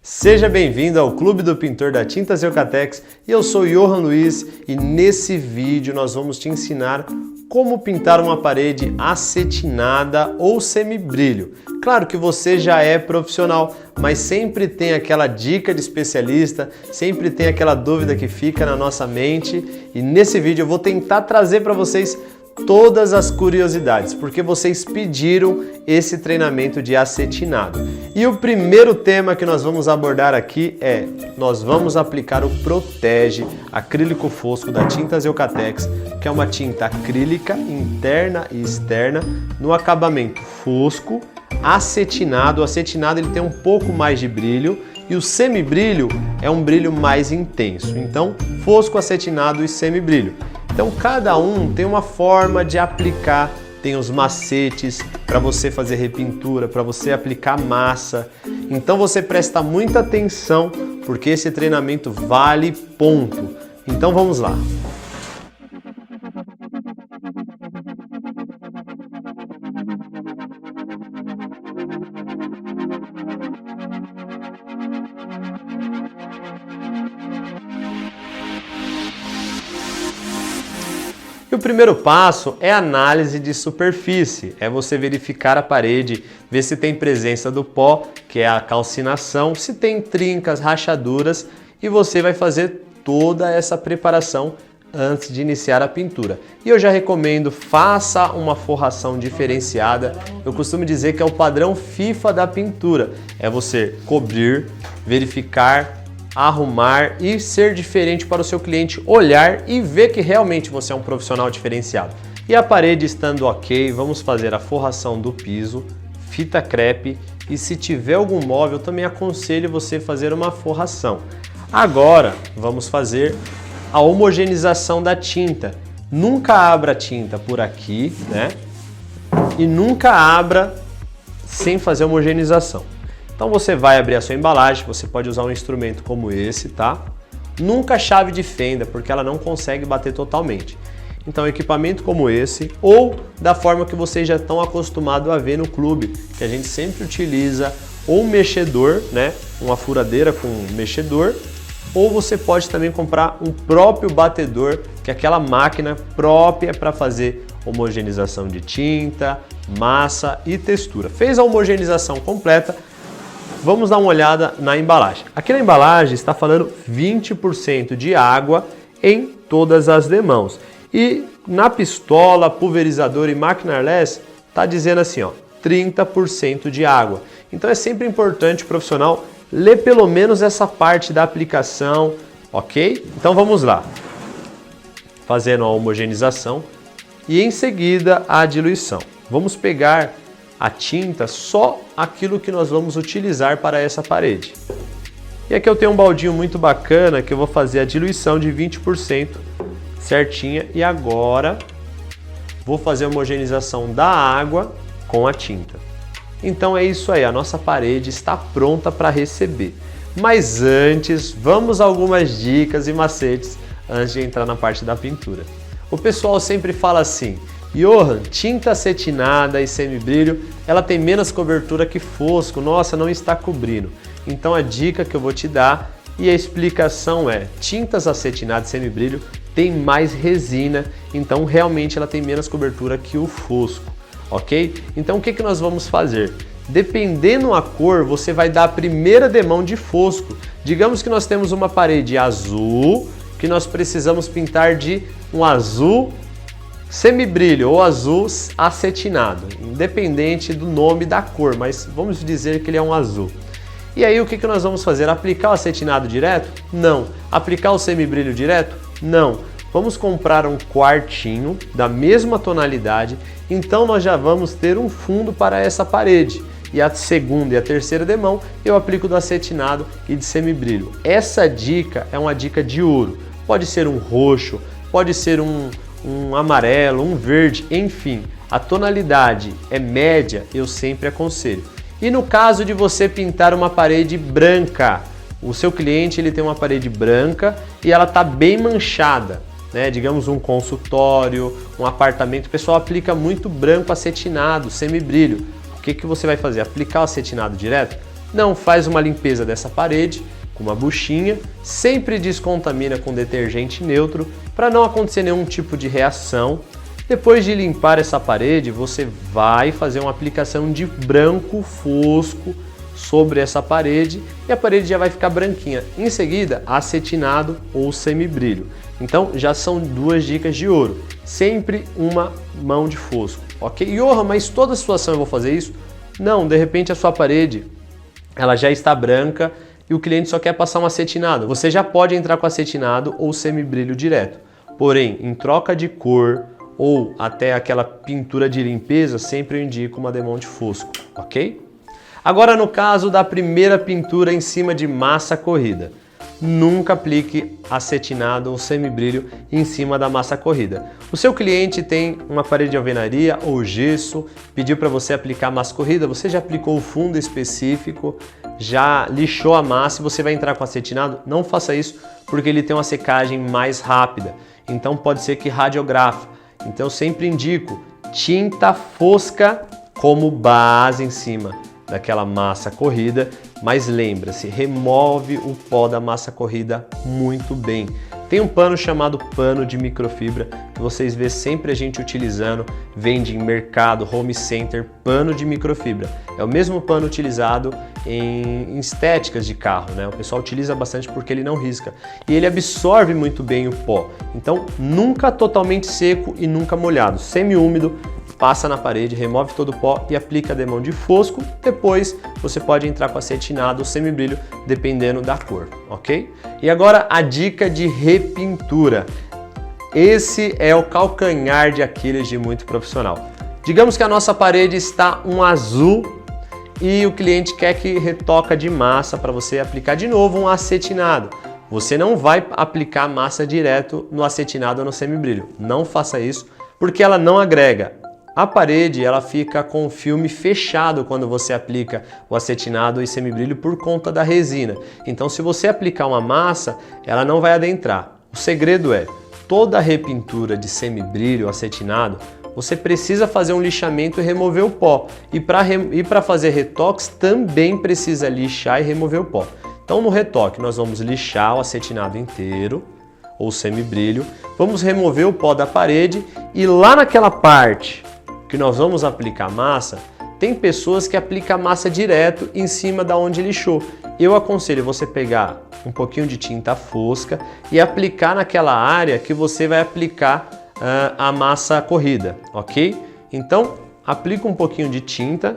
Seja bem-vindo ao Clube do Pintor da Tintas Eucatex e eu sou Johan Luiz e nesse vídeo nós vamos te ensinar como pintar uma parede acetinada ou semibrilho. Claro que você já é profissional, mas sempre tem aquela dica de especialista, sempre tem aquela dúvida que fica na nossa mente e nesse vídeo eu vou tentar trazer para vocês todas as curiosidades, porque vocês pediram esse treinamento de acetinado. E o primeiro tema que nós vamos abordar aqui nós vamos aplicar o Protege acrílico fosco da Tintas Eucatex, que é uma tinta acrílica interna e externa no acabamento fosco, acetinado. O acetinado ele tem um pouco mais de brilho e o semibrilho é um brilho mais intenso. Então, fosco, acetinado e semibrilho. Então cada um tem uma forma de aplicar, tem os macetes para você fazer repintura, para você aplicar massa. Então você presta muita atenção porque esse treinamento vale ponto. Então vamos lá. E o primeiro passo é a análise de superfície, é você verificar a parede, ver se tem presença do pó, que é a calcinação, se tem trincas, rachaduras e você vai fazer toda essa preparação antes de iniciar a pintura. E eu já recomendo, faça uma forração diferenciada, eu costumo dizer que é o padrão FIFA da pintura, é você cobrir, verificar, arrumar e ser diferente para o seu cliente olhar e ver que realmente você é um profissional diferenciado. E a parede estando ok, vamos fazer a forração do piso, fita crepe e se tiver algum móvel também aconselho você fazer uma forração. Agora vamos fazer a homogeneização da tinta. Nunca abra a tinta por aqui, né? E nunca abra sem fazer homogeneização. Então você vai abrir a sua embalagem, você pode usar um instrumento como esse, tá? Nunca chave de fenda, porque ela não consegue bater totalmente. Então equipamento como esse, ou da forma que vocês já estão acostumados a ver no clube, que a gente sempre utiliza ou um mexedor, né? Uma furadeira com um mexedor, ou você pode também comprar um próprio batedor, que é aquela máquina própria para fazer homogeneização de tinta, massa e textura. Fez a homogeneização completa, vamos dar uma olhada na embalagem. Aqui na embalagem está falando 20% de água em todas as demãos. E na pistola, pulverizador e máquina airless está dizendo assim, ó, 30% de água. Então é sempre importante o profissional ler pelo menos essa parte da aplicação, ok? Então vamos lá. Fazendo a homogeneização e em seguida a diluição. Vamos pegar a tinta, só aquilo que nós vamos utilizar para essa parede. E aqui eu tenho um baldinho muito bacana que eu vou fazer a diluição de 20% certinha e agora vou fazer a homogeneização da água com a tinta. Então é isso aí, a nossa parede está pronta para receber. Mas antes, vamos a algumas dicas e macetes antes de entrar na parte da pintura. O pessoal sempre fala assim: Johan, tinta acetinada e semibrilho, ela tem menos cobertura que fosco, nossa, não está cobrindo. Então a dica que eu vou te dar e a explicação é, tintas acetinadas e semibrilho tem mais resina, então realmente ela tem menos cobertura que o fosco, ok? Então o que nós vamos fazer? Dependendo da cor, você vai dar a primeira demão de fosco. Digamos que nós temos uma parede azul, que nós precisamos pintar de um azul semibrilho ou azul acetinado, independente do nome da cor, mas vamos dizer que ele é um azul. E aí o que nós vamos fazer? Aplicar o acetinado direto? Não. Aplicar o semibrilho direto? Não. Vamos comprar um quartinho da mesma tonalidade, então nós já vamos ter um fundo para essa parede. E a segunda e a terceira demão eu aplico do acetinado e de semibrilho. Essa dica é uma dica de ouro. Pode ser um roxo, pode ser um amarelo, um verde, enfim, a tonalidade é média, eu sempre aconselho. E no caso de você pintar uma parede branca, o seu cliente ele tem uma parede branca e ela está bem manchada, né? Digamos um consultório, um apartamento, o pessoal aplica muito branco acetinado, semibrilho. O que você vai fazer? Aplicar o acetinado direto? não faz uma limpeza dessa parede com uma buchinha, sempre descontamina com detergente neutro para não acontecer nenhum tipo de reação. Depois de limpar essa parede, você vai fazer uma aplicação de branco fosco sobre essa parede e a parede já vai ficar branquinha. Em seguida, acetinado ou semibrilho. Então já são duas dicas de ouro. Sempre uma mão de fosco, ok? Johan, mas toda situação eu vou fazer isso? Não, de repente a sua parede ela já está branca e o cliente só quer passar um acetinado. Você já pode entrar com acetinado ou semibrilho direto. Porém, em troca de cor ou até aquela pintura de limpeza, sempre eu indico uma Demonte fosco, ok? Agora no caso da primeira pintura em cima de massa corrida, nunca aplique acetinado ou semibrilho em cima da massa corrida. O seu cliente tem uma parede de alvenaria ou gesso, pediu para você aplicar massa corrida, você já aplicou o fundo específico, já lixou a massa e você vai entrar com acetinado? Não faça isso porque ele tem uma secagem mais rápida, então pode ser que radiografe. Então eu sempre indico tinta fosca como base em cima daquela massa corrida, mas lembra-se, remove o pó da massa corrida muito bem. Tem um pano chamado pano de microfibra que vocês vê sempre a gente utilizando, vende em mercado, home center, pano de microfibra. É o mesmo pano utilizado em estéticas de carro, né? O pessoal utiliza bastante porque ele não risca e ele absorve muito bem o pó. Então nunca totalmente seco e nunca molhado, semi-úmido. Passa na parede, remove todo o pó e aplica Demonte fosco. Depois você pode entrar com acetinado ou semibrilho, dependendo da cor, ok? E agora a dica de repintura. Esse é o calcanhar de Aquiles de muito profissional. Digamos que a nossa parede está um azul e o cliente quer que retoca de massa para você aplicar de novo um acetinado. Você não vai aplicar massa direto no acetinado ou no semibrilho. Não faça isso porque ela não agrega. A parede ela fica com o filme fechado quando você aplica o acetinado e semibrilho por conta da resina. Então se você aplicar uma massa, ela não vai adentrar. O segredo é, toda repintura de semibrilho, acetinado, você precisa fazer um lixamento e remover o pó. E para fazer retoques também precisa lixar e remover o pó. Então no retoque nós vamos lixar o acetinado inteiro ou semibrilho, vamos remover o pó da parede e lá naquela parte que nós vamos aplicar massa, tem pessoas que aplicam a massa direto em cima da onde lixou. Eu aconselho você pegar um pouquinho de tinta fosca e aplicar naquela área que você vai aplicar a massa corrida, ok? Então, aplica um pouquinho de tinta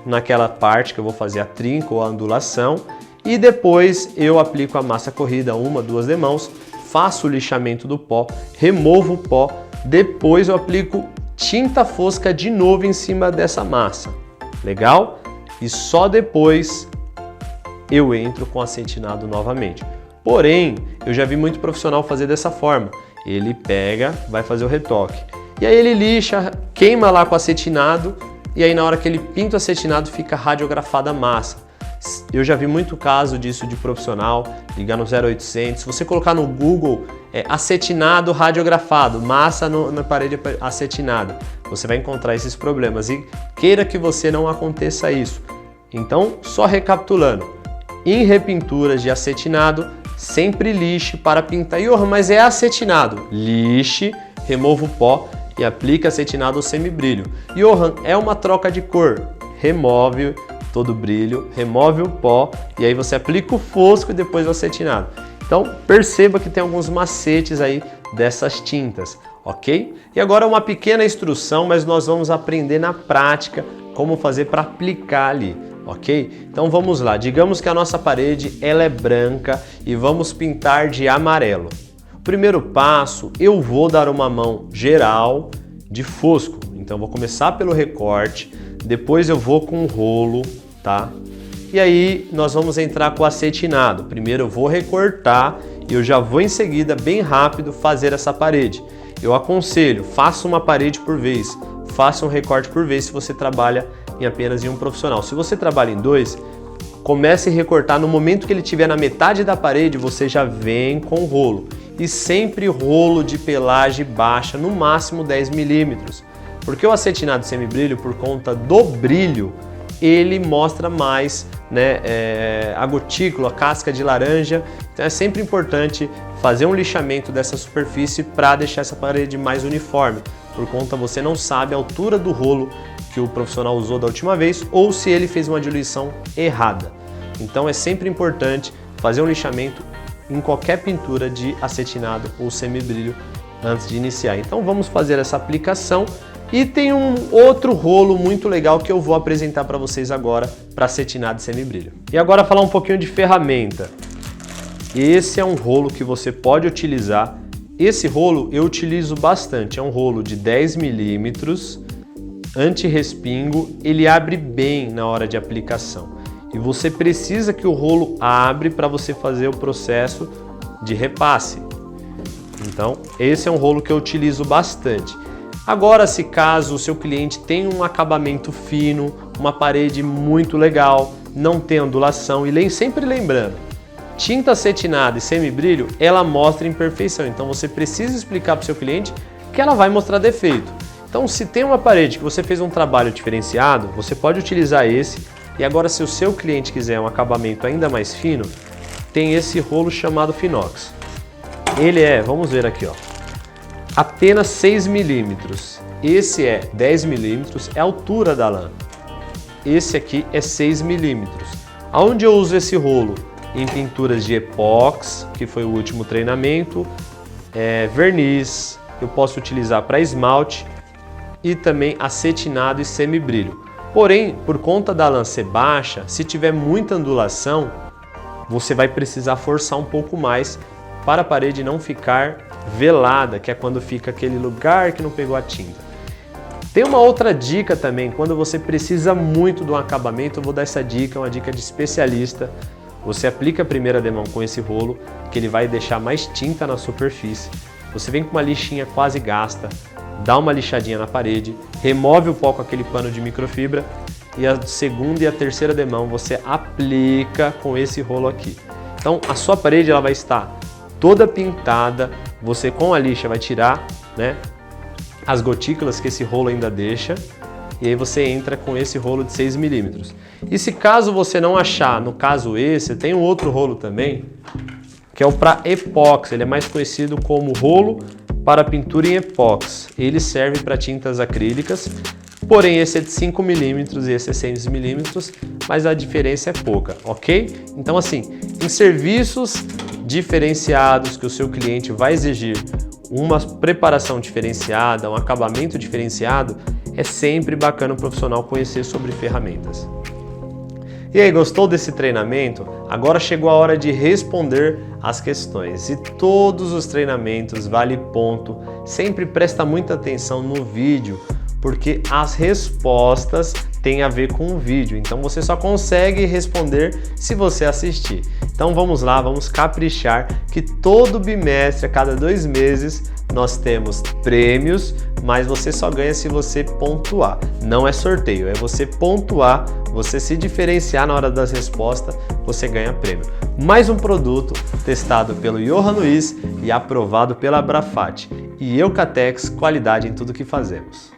naquela parte que eu vou fazer a trinca ou a ondulação e depois eu aplico a massa corrida, uma, duas demãos, faço o lixamento do pó, removo o pó, depois eu aplico tinta fosca de novo em cima dessa massa, legal? E só depois eu entro com acetinado novamente. Porém, eu já vi muito profissional fazer dessa forma. Ele pega, vai fazer o retoque. E aí ele lixa, queima lá com acetinado e aí na hora que ele pinta o acetinado fica radiografada a massa. Eu já vi muito caso disso de profissional, ligar no 0800, se você colocar no Google acetinado radiografado, massa na parede acetinada, você vai encontrar esses problemas e queira que você não aconteça isso. Então, só recapitulando, em repinturas de acetinado, sempre lixe para pintar. Johan, mas é acetinado. Lixe, remova o pó e aplique acetinado ou semibrilho. Johan, é uma troca de cor. Remove todo o brilho, remove o pó e aí você aplica o fosco e depois o acetinado. Então perceba que tem alguns macetes aí dessas tintas, ok? E agora uma pequena instrução, mas nós vamos aprender na prática como fazer para aplicar ali, ok? Então vamos lá, digamos que a nossa parede ela é branca e vamos pintar de amarelo. O primeiro passo, eu vou dar uma mão geral de fosco, então vou começar pelo recorte, depois eu vou com o rolo, tá? E aí nós vamos entrar com o acetinado. Primeiro eu vou recortar e eu já vou em seguida, bem rápido, fazer essa parede. Eu aconselho, faça uma parede por vez, faça um recorte por vez se você trabalha em apenas em um profissional. Se você trabalha em dois, comece a recortar no momento que ele estiver na metade da parede, você já vem com o rolo. E sempre rolo de pelagem baixa, no máximo 10 milímetros. Porque o acetinado semibrilho, por conta do brilho, ele mostra mais né, a gotícula, a casca de laranja. Então é sempre importante fazer um lixamento dessa superfície para deixar essa parede mais uniforme, por conta você não sabe a altura do rolo que o profissional usou da última vez ou se ele fez uma diluição errada. Então é sempre importante fazer um lixamento em qualquer pintura de acetinado ou semibrilho antes de iniciar. Então vamos fazer essa aplicação e tem um outro rolo muito legal que eu vou apresentar para vocês agora para acetinado e semibrilho. E agora falar um pouquinho de ferramenta. Esse é um rolo que você pode utilizar. Esse rolo eu utilizo bastante, é um rolo de 10 milímetros, anti-respingo, ele abre bem na hora de aplicação. E você precisa que o rolo abre para você fazer o processo de repasse. Então, esse é um rolo que eu utilizo bastante. Agora, se caso o seu cliente tem um acabamento fino, uma parede muito legal, não tem ondulação, e sempre lembrando, tinta acetinada e semibrilho, ela mostra imperfeição. Então, você precisa explicar para o seu cliente que ela vai mostrar defeito. Então, se tem uma parede que você fez um trabalho diferenciado, você pode utilizar esse. E agora, se o seu cliente quiser um acabamento ainda mais fino, tem esse rolo chamado Finox. Ele é, vamos ver aqui, ó, apenas 6 milímetros. Esse é 10 milímetros, é a altura da lã. Esse aqui é 6 milímetros. Aonde eu uso esse rolo? Em pinturas de epóxi, que foi o último treinamento, verniz, eu posso utilizar para esmalte e também acetinado e semibrilho. Porém, por conta da lã ser baixa, se tiver muita ondulação, você vai precisar forçar um pouco mais para a parede não ficar velada, que é quando fica aquele lugar que não pegou a tinta. Tem uma outra dica também, quando você precisa muito do acabamento, eu vou dar essa dica, uma dica de especialista. Você aplica a primeira demão com esse rolo, que ele vai deixar mais tinta na superfície. Você vem com uma lixinha quase gasta, dá uma lixadinha na parede, remove o pó com aquele pano de microfibra e a segunda e a terceira demão você aplica com esse rolo aqui. Então a sua parede ela vai estar toda pintada, você com a lixa vai tirar, né, as gotículas que esse rolo ainda deixa e aí você entra com esse rolo de 6 milímetros. E se caso você não achar, no caso esse, tem um outro rolo também, que é o para epóxi, ele é mais conhecido como rolo para pintura em epóxi. Ele serve para tintas acrílicas, porém esse é de 5 milímetros e esse é 6 milímetros, mas a diferença é pouca, ok? Então assim, em serviços diferenciados que o seu cliente vai exigir uma preparação diferenciada, um acabamento diferenciado, é sempre bacana o profissional conhecer sobre ferramentas. E aí, gostou desse treinamento? Agora chegou a hora de responder as questões. E todos os treinamentos vale ponto. Sempre presta muita atenção no vídeo, porque as respostas têm a ver com o vídeo. Então você só consegue responder se você assistir. Então vamos lá, vamos caprichar que todo bimestre, a cada 2 meses, nós temos prêmios, mas você só ganha se você pontuar. Não é sorteio, é você pontuar, você se diferenciar na hora das respostas, você ganha prêmio. Mais um produto testado pelo Johan Luiz e aprovado pela Abrafat. E Eucatex, qualidade em tudo que fazemos.